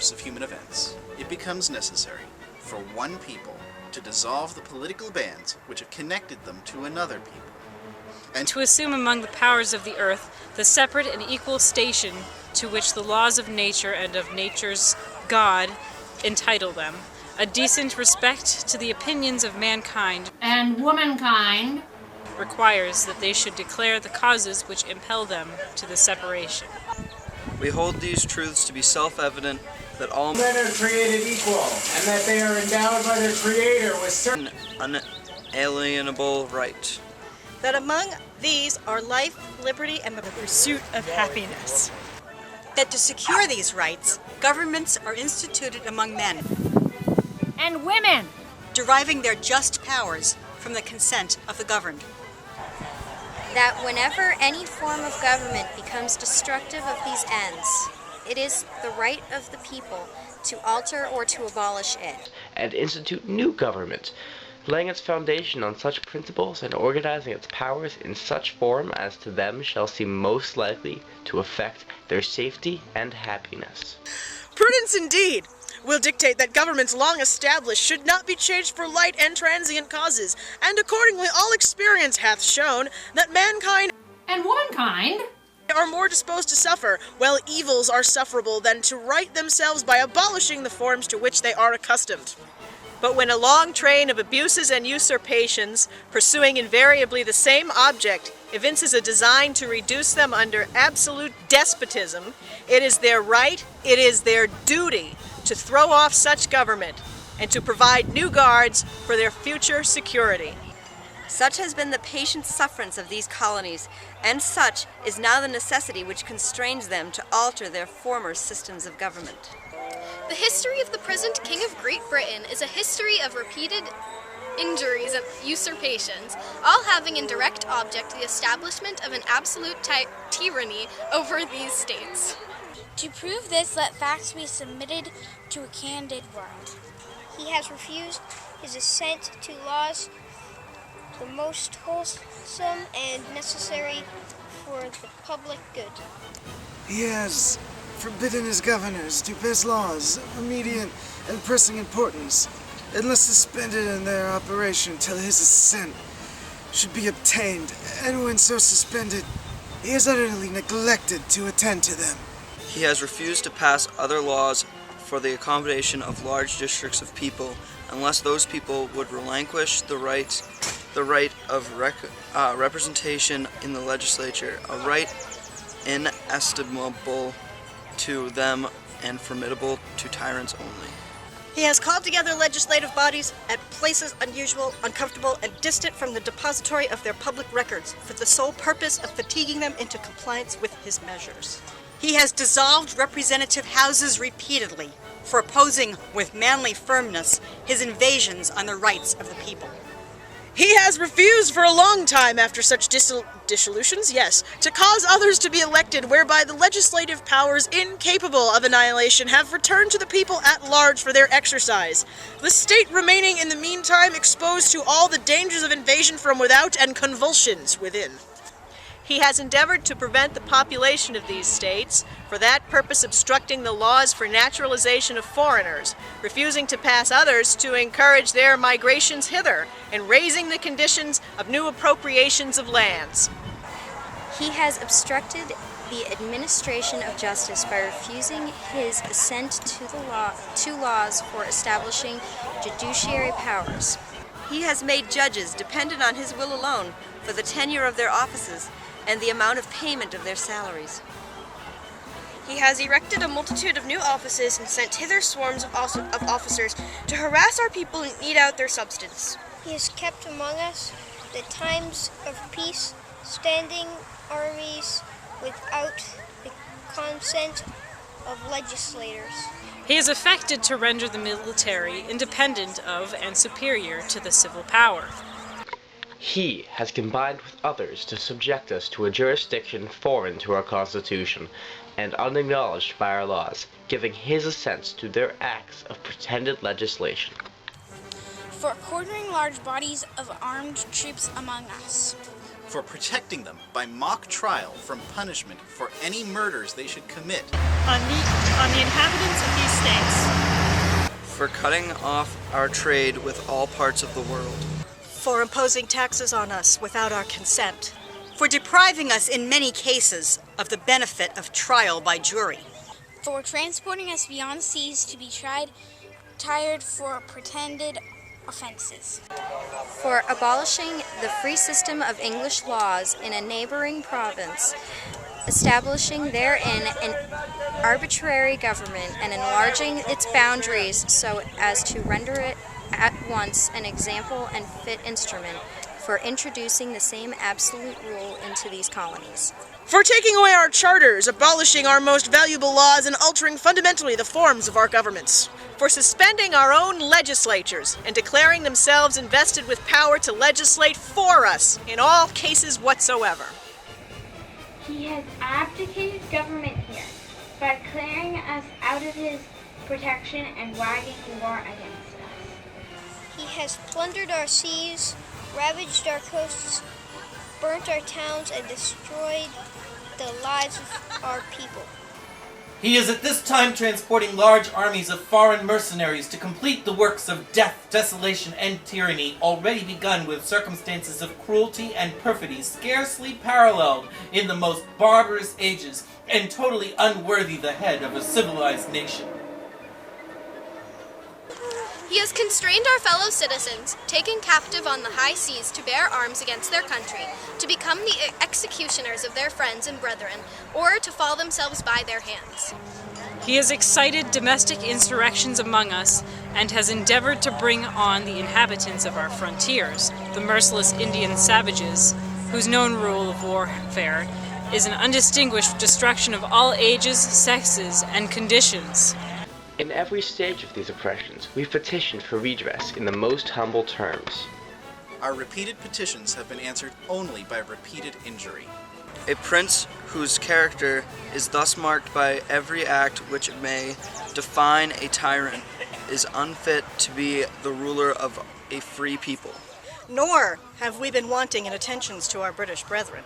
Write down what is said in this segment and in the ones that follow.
course of human events, it becomes necessary for one people to dissolve the political bands which have connected them to another people, and to assume among the powers of the earth the separate and equal station to which the laws of nature and of nature's God entitle them, a decent respect to the opinions of mankind and womankind requires that they should declare the causes which impel them to the separation. We hold these truths to be self-evident, that all men are created equal, and that they are endowed by their Creator with certain unalienable right. That among these are life, liberty, and the pursuit of happiness. That to secure these rights, governments are instituted among men and women, deriving their just powers from the consent of the governed. That whenever any form of government becomes destructive of these ends, it is the right of the people to alter or to abolish it, and institute new government, laying its foundation on such principles and organizing its powers in such form as to them shall seem most likely to affect their safety and happiness. Prudence indeed will dictate that governments long established should not be changed for light and transient causes, and accordingly all experience hath shown that mankind and womankind are more disposed to suffer, while evils are sufferable, than to right themselves by abolishing the forms to which they are accustomed. But when a long train of abuses and usurpations, pursuing invariably the same object, evinces a design to reduce them under absolute despotism, it is their right, it is their duty, to throw off such government, and to provide new guards for their future security. Such has been the patient sufferance of these colonies, and such is now the necessity which constrains them to alter their former systems of government. The history of the present King of Great Britain is a history of repeated injuries and usurpations, all having in direct object the establishment of an absolute tyranny over these states. To prove this, let facts be submitted to a candid world. He has refused his assent to laws the most wholesome and necessary for the public good. He has forbidden his governors to pass laws of immediate and pressing importance, unless suspended in their operation till his assent should be obtained, and when so suspended, he has utterly neglected to attend to them. He has refused to pass other laws for the accommodation of large districts of people, unless those people would relinquish the right of representation in the legislature, a right inestimable to them and formidable to tyrants only. He has called together legislative bodies at places unusual, uncomfortable, and distant from the depository of their public records for the sole purpose of fatiguing them into compliance with his measures. He has dissolved representative houses repeatedly for opposing with manly firmness his invasions on the rights of the people. He has refused for a long time after such dissolutions, yes, to cause others to be elected, whereby the legislative powers incapable of annihilation have returned to the people at large for their exercise, the state remaining in the meantime exposed to all the dangers of invasion from without and convulsions within. He has endeavored to prevent the population of these states, for that purpose obstructing the laws for naturalization of foreigners, refusing to pass others to encourage their migrations hither, and raising the conditions of new appropriations of lands. He has obstructed the administration of justice by refusing his assent to laws for establishing judiciary powers. He has made judges dependent on his will alone for the tenure of their offices and the amount of payment of their salaries. He has erected a multitude of new offices and sent hither swarms of officers to harass our people and eat out their substance. He has kept among us the times of peace, standing armies without the consent of legislators. He has affected to render the military independent of and superior to the civil power. He has combined with others to subject us to a jurisdiction foreign to our Constitution and unacknowledged by our laws, giving his assent to their acts of pretended legislation. For quartering large bodies of armed troops among us. For protecting them by mock trial from punishment for any murders they should commit. on the inhabitants of these states. For cutting off our trade with all parts of the world. For imposing taxes on us without our consent. For depriving us in many cases of the benefit of trial by jury. For transporting us beyond seas to be tried for pretended offenses. For abolishing the free system of English laws in a neighboring province, establishing therein an arbitrary government and enlarging its boundaries so as to render it at once an example and fit instrument for introducing the same absolute rule into these colonies. For taking away our charters, abolishing our most valuable laws, and altering fundamentally the forms of our governments. For suspending our own legislatures and declaring themselves invested with power to legislate for us in all cases whatsoever. He has abdicated government here by clearing us out of his protection and waging war against us. He has plundered our seas, ravaged our coasts, burnt our towns, and destroyed the lives of our people. He is at this time transporting large armies of foreign mercenaries to complete the works of death, desolation, and tyranny already begun with circumstances of cruelty and perfidy scarcely paralleled in the most barbarous ages and totally unworthy the head of a civilized nation. He has constrained our fellow citizens, taken captive on the high seas to bear arms against their country, to become the executioners of their friends and brethren, or to fall themselves by their hands. He has excited domestic insurrections among us, and has endeavored to bring on the inhabitants of our frontiers, the merciless Indian savages, whose known rule of warfare is an undistinguished destruction of all ages, sexes, and conditions. In every stage of these oppressions, we've petitioned for redress in the most humble terms. Our repeated petitions have been answered only by repeated injury. A prince whose character is thus marked by every act which may define a tyrant is unfit to be the ruler of a free people. Nor have we been wanting in attentions to our British brethren.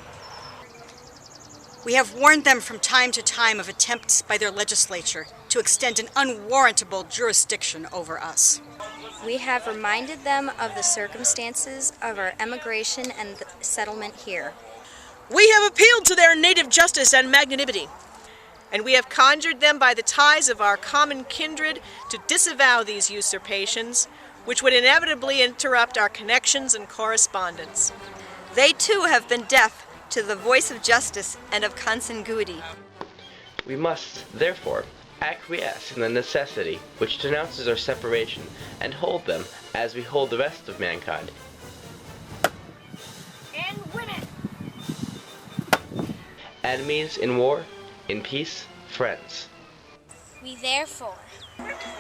We have warned them from time to time of attempts by their legislature to extend an unwarrantable jurisdiction over us. We have reminded them of the circumstances of our emigration and the settlement here. We have appealed to their native justice and magnanimity, and we have conjured them by the ties of our common kindred to disavow these usurpations, which would inevitably interrupt our connections and correspondence. They too have been deaf to the voice of justice and of consanguinity. We must, therefore, acquiesce in the necessity which denounces our separation, and hold them as we hold the rest of mankind. And women! Enemies in war, in peace, friends. We therefore,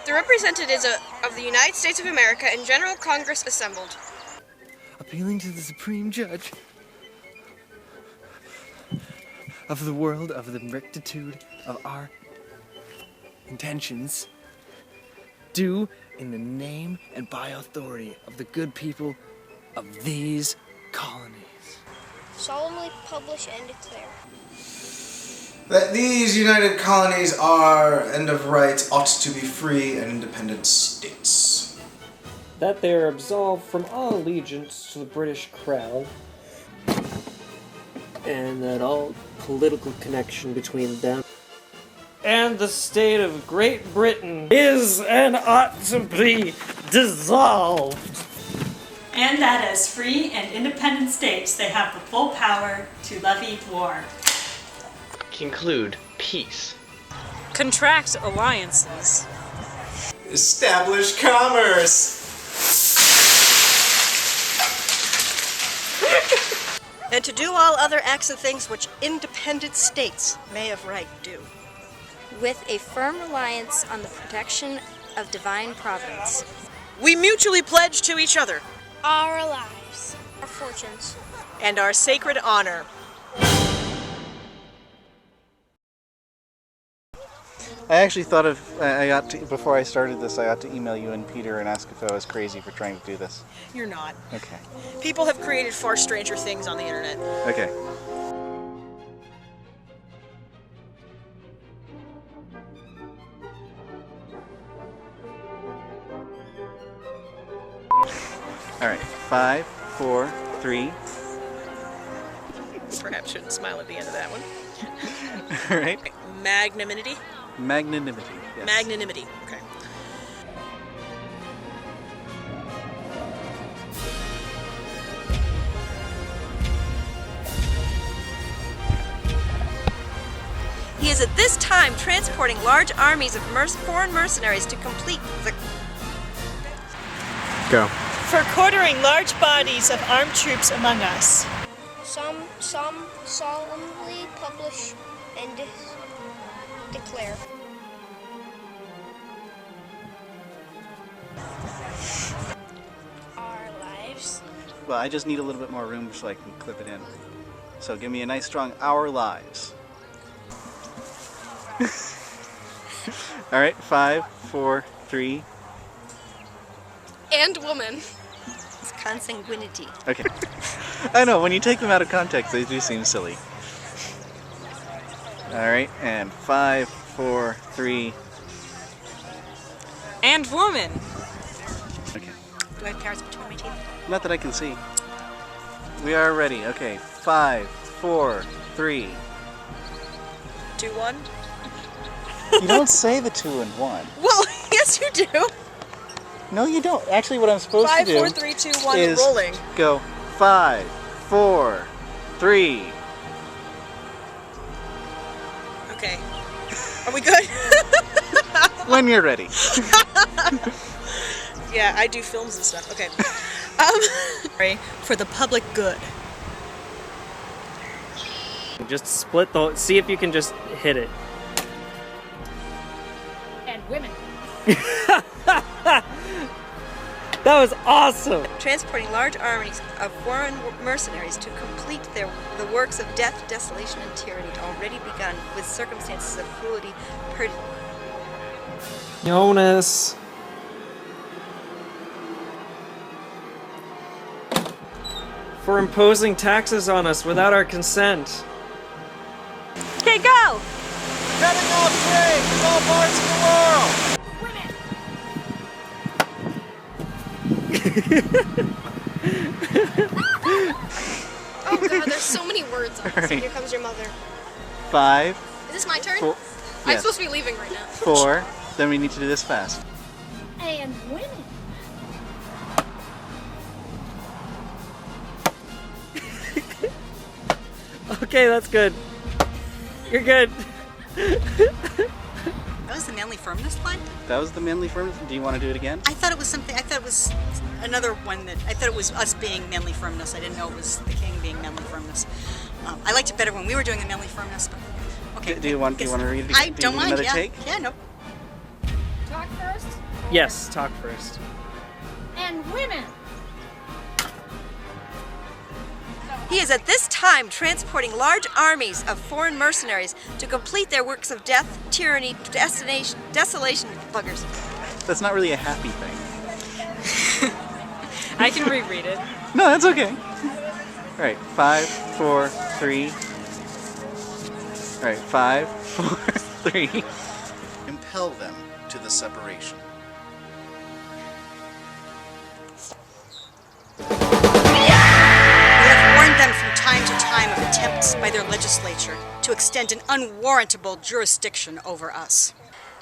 the representatives of the United States of America in General Congress assembled, appealing to the Supreme Judge of the world, of the rectitude of our intentions, do in the name and by authority of the good people of these colonies. solemnly publish and declare That these united colonies are, and of right, ought to be free and independent states. That they are absolved from all allegiance to the British Crown, and that all political connection between them and the state of Great Britain is and ought to be dissolved. And that as free and independent states, they have the full power to levy war. Conclude peace. Contract alliances. Establish commerce. And to do all other acts and things which independent states may of right do. With a firm reliance on the protection of divine providence. We mutually pledge to each other our lives, our fortunes, and our sacred honor. I actually thought of, before I started this, I ought to email you and Peter and ask if I was crazy for trying to do this. You're not. Okay. People have created far stranger things on the internet. Okay. 5, 4, 3. Perhaps shouldn't smile at the end of that one. All right. Magnanimity? Magnanimity. Yes. Magnanimity, okay. He is at this time transporting large armies of foreign mercenaries to complete the... Go. For quartering large bodies of armed troops among us. Some solemnly publish and declare. Our lives. Well, I just need a little bit more room so I can clip it in. So give me a nice strong our lives. All right, 5, 4, 3. And woman. It's consanguinity. Okay. I know, when you take them out of context, they do seem silly. All right, and 5, 4, 3. And woman. Okay. Do I have carrots between my teeth? Not that I can see. We are ready. Okay, 5, 4, 3. 2, 1? You don't say the 2 and 1. Well, yes you do. No, you don't. Actually, what I'm supposed 5, to do 4, 3, 2, 1, is rolling. Go 5, 4, 3. Okay. Are we good? When you're ready. Yeah, I do films and stuff. Okay. For the public good. Just split the... See if you can just hit it. And women. That was awesome! Transporting large armies of foreign mercenaries to complete the works of death, desolation, and tyranny already begun with circumstances of cruelty Jonas. For imposing taxes on us without our consent. Okay, go! Cutting off trade from all parts of the world! Oh god, there's so many words on this. Right. Here comes your mother. 5. Is this my turn? 4. I'm Yes. supposed to be leaving right now. 4. Then we need to do this fast. And women. Okay, that's good. You're good. That was the manly firmness line? That was the manly firmness. Do you want to do it again? I thought it was something, I thought it was another one that, I thought it was us being manly firmness. I didn't know it was the king being manly firmness. I liked it better when we were doing the manly firmness, but okay. Do you want to read it again? I Do you don't need mind, another yeah. take? Yeah, no. Talk first. Yes, talk first. And women. He is at this time transporting large armies of foreign mercenaries to complete their works of death, tyranny, desolation, buggers. That's not really a happy thing. I can reread it. No, that's okay. All right, 5, 4, 3. All right, 5, 4, 3. Impel them to the separation. Them from time to time of attempts by their legislature to extend an unwarrantable jurisdiction over us.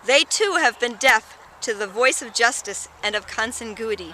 They too have been deaf to the voice of justice and of consanguinity.